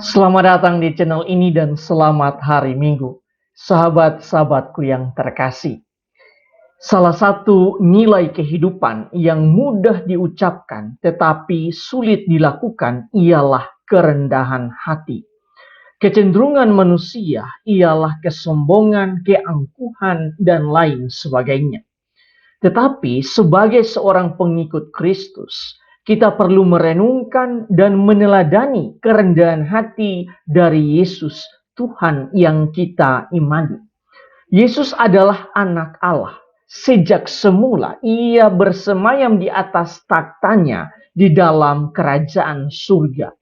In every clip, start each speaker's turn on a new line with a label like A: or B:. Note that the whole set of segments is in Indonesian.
A: Selamat datang di channel ini dan selamat hari Minggu. Sahabat-sahabatku yang terkasih. Salah satu nilai kehidupan yang mudah diucapkan tetapi sulit dilakukan ialah kerendahan hati. Kecenderungan manusia ialah kesombongan, keangkuhan, dan lain sebagainya. Tetapi sebagai seorang pengikut Kristus, kita perlu merenungkan dan meneladani kerendahan hati dari Yesus, Tuhan yang kita imani. Yesus adalah anak Allah. Sejak semula ia bersemayam di atas taktanya di dalam kerajaan surga.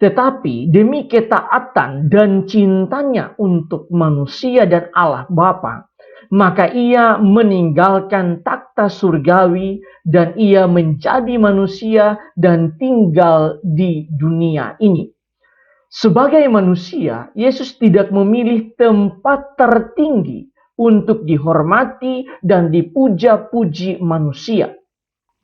A: Tetapi demi ketaatan dan cintanya untuk manusia dan Allah Bapa, maka ia meninggalkan takhta surgawi dan ia menjadi manusia dan tinggal di dunia ini. Sebagai manusia, Yesus tidak memilih tempat tertinggi untuk dihormati dan dipuja-puji manusia.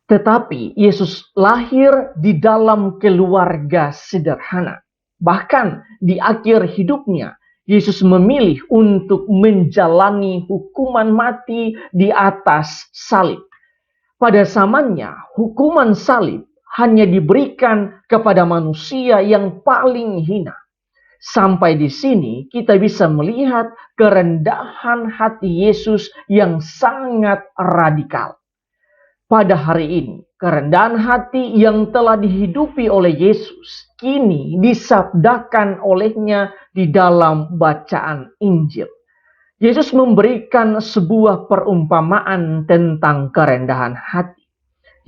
A: Tetapi Yesus lahir di dalam keluarga sederhana. Bahkan di akhir hidupnya, Yesus memilih untuk menjalani hukuman mati di atas salib. Pada zamannya, hukuman salib hanya diberikan kepada manusia yang paling hina. Sampai di sini kita bisa melihat kerendahan hati Yesus yang sangat radikal. Pada hari ini, kerendahan hati yang telah dihidupi oleh Yesus kini disabdakan olehnya di dalam bacaan Injil. Yesus memberikan sebuah perumpamaan tentang kerendahan hati.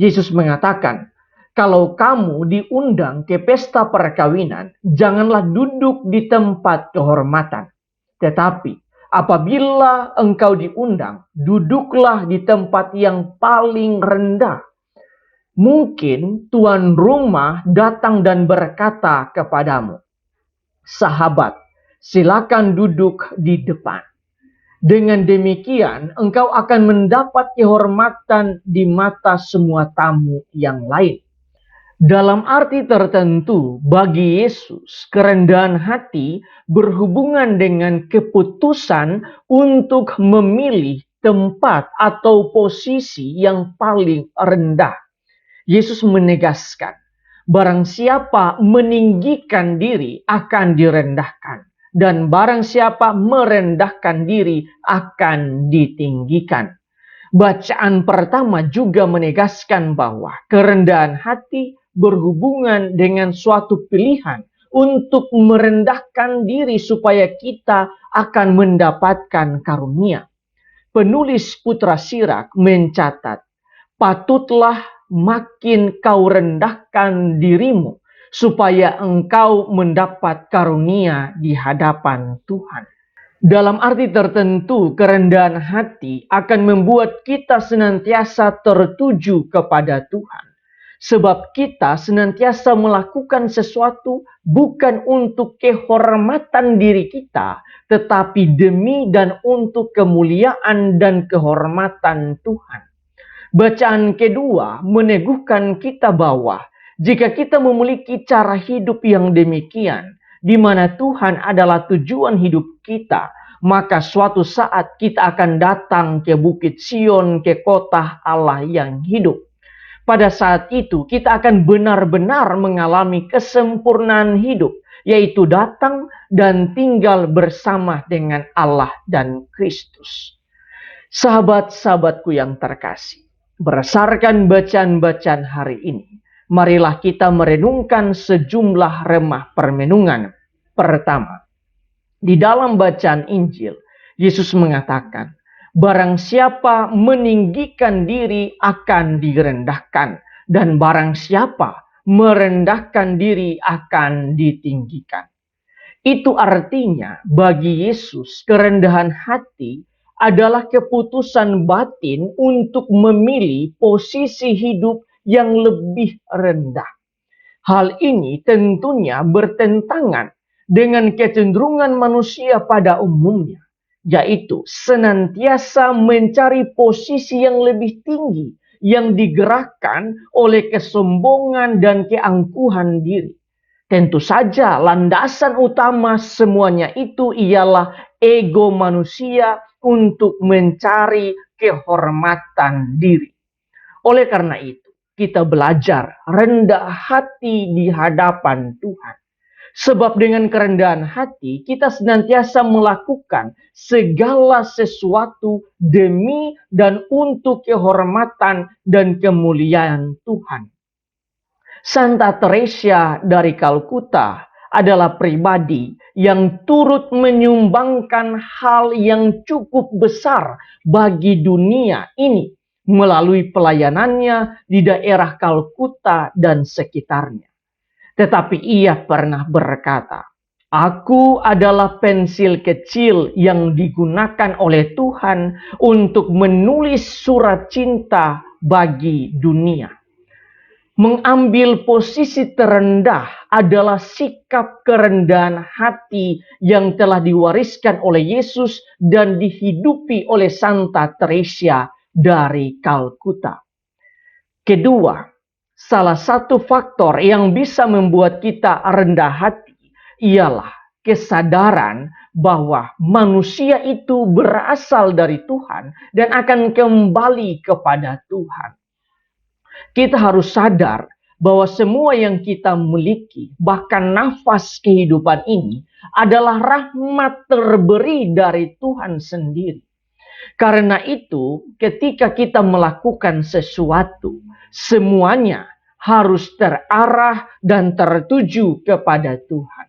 A: Yesus mengatakan, kalau kamu diundang ke pesta perkawinan, janganlah duduk di tempat kehormatan. Tetapi apabila engkau diundang, duduklah di tempat yang paling rendah. Mungkin tuan rumah datang dan berkata kepadamu, sahabat, silakan duduk di depan. Dengan demikian, engkau akan mendapat kehormatan di mata semua tamu yang lain. Dalam arti tertentu, bagi Yesus, kerendahan hati berhubungan dengan keputusan untuk memilih tempat atau posisi yang paling rendah. Yesus menegaskan, barang siapa meninggikan diri akan direndahkan, dan barang siapa merendahkan diri akan ditinggikan. Bacaan pertama juga menegaskan bahwa kerendahan hati berhubungan dengan suatu pilihan untuk merendahkan diri supaya kita akan mendapatkan karunia. Penulis Putra Sirak mencatat, patutlah makin kau rendahkan dirimu supaya engkau mendapat karunia di hadapan Tuhan. Dalam arti tertentu, kerendahan hati akan membuat kita senantiasa tertuju kepada Tuhan. Sebab kita senantiasa melakukan sesuatu bukan untuk kehormatan diri kita, tetapi demi dan untuk kemuliaan dan kehormatan Tuhan. Bacaan kedua meneguhkan kita bahwa jika kita memiliki cara hidup yang demikian, di mana Tuhan adalah tujuan hidup kita, maka suatu saat kita akan datang ke Bukit Sion, ke kota Allah yang hidup. Pada saat itu kita akan benar-benar mengalami kesempurnaan hidup, yaitu datang dan tinggal bersama dengan Allah dan Kristus. Sahabat-sahabatku yang terkasih, berdasarkan bacaan-bacaan hari ini, marilah kita merenungkan sejumlah remah permenungan. Pertama, di dalam bacaan Injil, Yesus mengatakan, barang siapa meninggikan diri akan direndahkan, dan barang siapa merendahkan diri akan ditinggikan. Itu artinya bagi Yesus kerendahan hati adalah keputusan batin untuk memilih posisi hidup yang lebih rendah. Hal ini tentunya bertentangan dengan kecenderungan manusia pada umumnya, yaitu senantiasa mencari posisi yang lebih tinggi yang digerakkan oleh kesombongan dan keangkuhan diri. Tentu saja landasan utama semuanya itu ialah ego manusia untuk mencari kehormatan diri. Oleh karena itu, kita belajar rendah hati di hadapan Tuhan. Sebab dengan kerendahan hati, kita senantiasa melakukan segala sesuatu demi dan untuk kehormatan dan kemuliaan Tuhan. Santa Teresa dari Kalkuta adalah pribadi yang turut menyumbangkan hal yang cukup besar bagi dunia ini melalui pelayanannya di daerah Kalkuta dan sekitarnya. Tetapi ia pernah berkata, "Aku adalah pensil kecil yang digunakan oleh Tuhan untuk menulis surat cinta bagi dunia." Mengambil posisi terendah adalah sikap kerendahan hati yang telah diwariskan oleh Yesus dan dihidupi oleh Santa Teresa dari Kalkuta. Kedua, salah satu faktor yang bisa membuat kita rendah hati ialah kesadaran bahwa manusia itu berasal dari Tuhan dan akan kembali kepada Tuhan. Kita harus sadar bahwa semua yang kita miliki, bahkan nafas kehidupan ini, adalah rahmat terberi dari Tuhan sendiri. Karena itu, ketika kita melakukan sesuatu, semuanya harus terarah dan tertuju kepada Tuhan.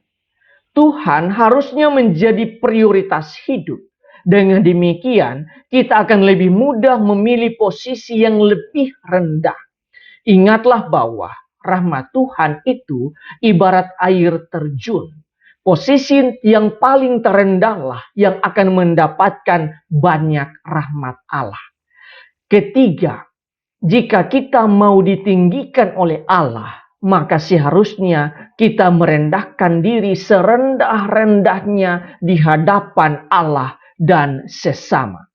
A: Tuhan harusnya menjadi prioritas hidup. Dengan demikian, kita akan lebih mudah memilih posisi yang lebih rendah. Ingatlah bahwa rahmat Tuhan itu ibarat air terjun. Posisi yang paling terendahlah yang akan mendapatkan banyak rahmat Allah. Ketiga, jika kita mau ditinggikan oleh Allah, maka seharusnya kita merendahkan diri serendah-rendahnya di hadapan Allah dan sesama.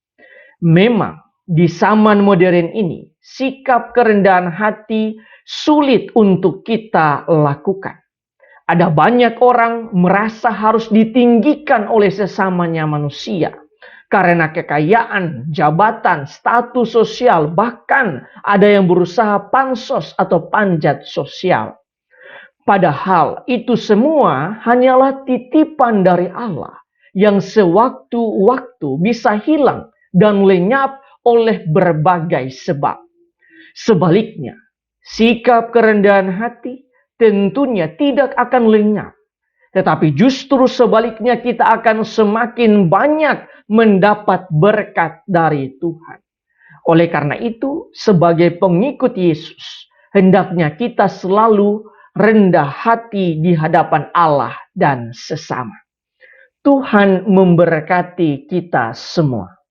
A: Memang di zaman modern ini, sikap kerendahan hati sulit untuk kita lakukan. Ada banyak orang merasa harus ditinggikan oleh sesamanya manusia. Karena kekayaan, jabatan, status sosial, bahkan ada yang berusaha pansos atau panjat sosial. Padahal itu semua hanyalah titipan dari Allah yang sewaktu-waktu bisa hilang dan lenyap oleh berbagai sebab. Sebaliknya, sikap kerendahan hati tentunya tidak akan lenyap. Tetapi justru sebaliknya kita akan semakin banyak mendapat berkat dari Tuhan. Oleh karena itu, sebagai pengikut Yesus, hendaknya kita selalu rendah hati di hadapan Allah dan sesama. Tuhan memberkati kita semua.